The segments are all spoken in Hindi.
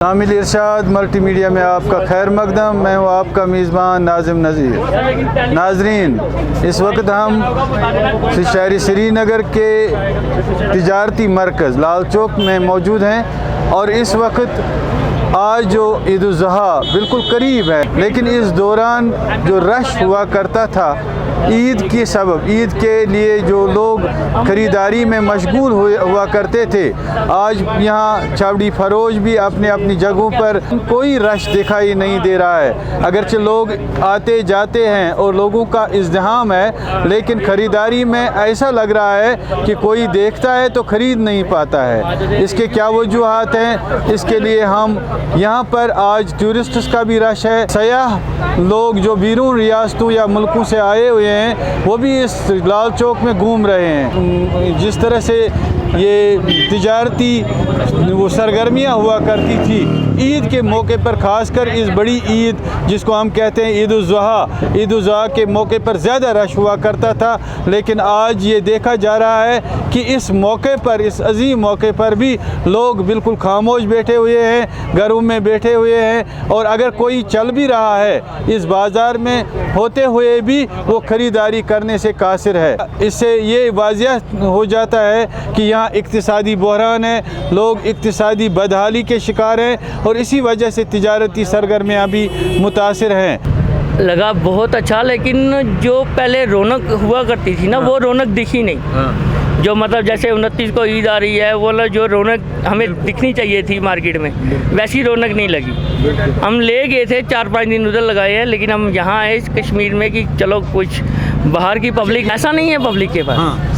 शामिल इरशाद मल्टीमीडिया में आपका खैर मकदम। मैं हूँ आपका मेज़बान नाज़िम नज़ीर। नाजरीन, इस वक्त हम शहर श्रीनगर के तिजारती मरकज़ लाल चौक में मौजूद हैं और इस वक्त आज जो ईद उल ज़ुहा बिल्कुल करीब है, लेकिन इस दौरान जो रश हुआ करता था ईद के सबब, ईद के लिए जो लोग ख़रीदारी में मशगूल हुआ करते थे, आज यहाँ छावड़ी फरोश भी अपने अपनी जगहों पर कोई रश दिखाई नहीं दे रहा है। अगरचे लोग आते जाते हैं और लोगों का इज़्दिहाम है, लेकिन ख़रीदारी में ऐसा लग रहा है कि कोई देखता है तो ख़रीद नहीं पाता है। इसके क्या वजूहात हैं, इसके लिए हम यहाँ पर आज टूरिस्ट्स का भी रश है, सयाह लोग जो बैरून रियासतों या मुल्कों से आए हुए हैं वो भी इस लाल चौक में घूम रहे हैं। जिस तरह से ये तिजारती वो सरगर्मियाँ हुआ करती थी ईद के मौके पर, ख़ासकर इस बड़ी ईद जिसको हम कहते हैं ईद उल ज़ुहा, ईद उल ज़ुहा के मौके पर ज़्यादा रश हुआ करता था, लेकिन आज ये देखा जा रहा है कि इस मौके पर, इस अजीम मौके पर भी लोग बिल्कुल खामोश बैठे हुए हैं, घरों में बैठे हुए हैं, और अगर कोई चल भी रहा है इस बाज़ार में होते हुए भी वो ख़रीदारी करने से कासिर है। इससे ये वाज़िह हो जाता है कि यहाँ इक़्तिसादी बहरान है, लोग इक़्तिसादी बदहाली के शिकार हैं और इसी वजह से तिजारती सरगर्मियाँ भी मुतासिर हैं। लगा बहुत अच्छा, लेकिन जो पहले रौनक हुआ करती थी ना, वो रौनक दिखी नहीं। जो मतलब जैसे 29 को ईद आ रही है, वो जो रौनक हमें दिखनी चाहिए थी मार्केट में, वैसी रौनक नहीं लगी। हम ले गए थे 4-5 दिन उधर लगाए हैं, लेकिन हम यहाँ आए इस कश्मीर में कि चलो कुछ बाहर की पब्लिक, ऐसा नहीं है पब्लिक के पास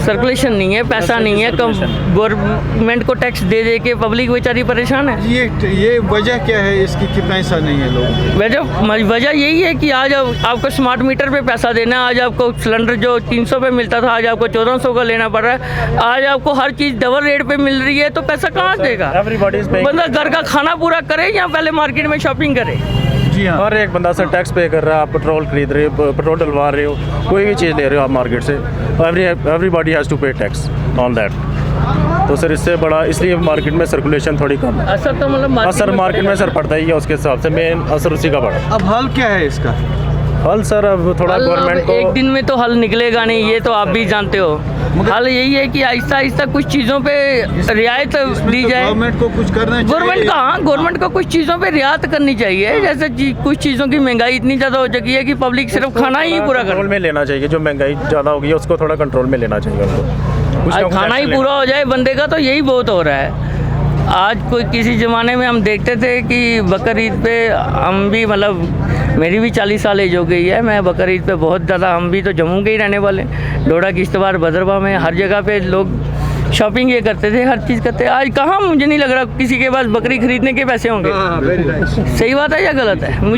सर्कुलेशन नहीं है, पैसा नहीं है, गवर्नमेंट को टैक्स दे दे के पब्लिक बेचारी परेशान है। ये वजह क्या है इसकी कि पैसा नहीं है लोग? वजह यही है कि आज आपको स्मार्ट मीटर पे पैसा देना है, आज आपको सिलेंडर जो 300 पे मिलता था आज आपको 1400 का लेना पड़ रहा है, आज आपको हर चीज़ डबल रेट पे मिल रही है, तो पैसा कहाँ देगा? बंदा घर का खाना पूरा करे या पहले मार्केट में शॉपिंग करे? जी हाँ, हर एक बंदा सर टैक्स पे कर रहा है। आप पेट्रोल खरीद रहे हो, पेट्रोल डलवा रहे हो, कोई भी चीज़ ले रहे हो आप मार्केट से, एवरीबॉडी हैज़ टू पे टैक्स ऑन दैट। तो सर इससे बड़ा, इसलिए मार्केट में सर्कुलेशन थोड़ी कम है। असर तो मतलब असर मार्केट में सर पड़ता ही है, उसके हिसाब से मेन असर उसी का पड़ा। अब हल क्या है इसका? हल सर अब थोड़ा गवर्नमेंट को, एक दिन में तो हल निकलेगा नहीं, ये तो आप भी जानते हो। हल यही है कि आहिस्ता आहिस्ता कुछ चीज़ों पे रियायत दी जाए। गवर्नमेंट को कुछ करना चाहिए। गवर्नमेंट को कुछ चीज़ों पे रियायत करनी चाहिए। जैसे कुछ चीज़ों की महंगाई इतनी ज़्यादा हो चुकी है कि पब्लिक सिर्फ खाना ही पूरा कंट्रोल में लेना चाहिए। जो महंगाई ज़्यादा हो गई है उसको थोड़ा कंट्रोल में लेना चाहिए उनको। खाना ही पूरा हो जाए बंदे का, तो यही बहुत हो रहा है। आज कोई किसी ज़माने में हम देखते थे कि बकर ईद पे हम भी, मतलब मेरी भी 40 साल एज हो गई है, मैं बकर ईद पे बहुत ज़्यादा, हम भी तो जम्मू के ही रहने वाले, डोडा किश्तवाड़ भद्रवाह में हर जगह पे लोग शॉपिंग ये करते थे, हर चीज़ करते। आज कहाँ, मुझे नहीं लग रहा किसी के पास बकरी खरीदने के पैसे होंगे। हाँ, सही बात है या गलत है?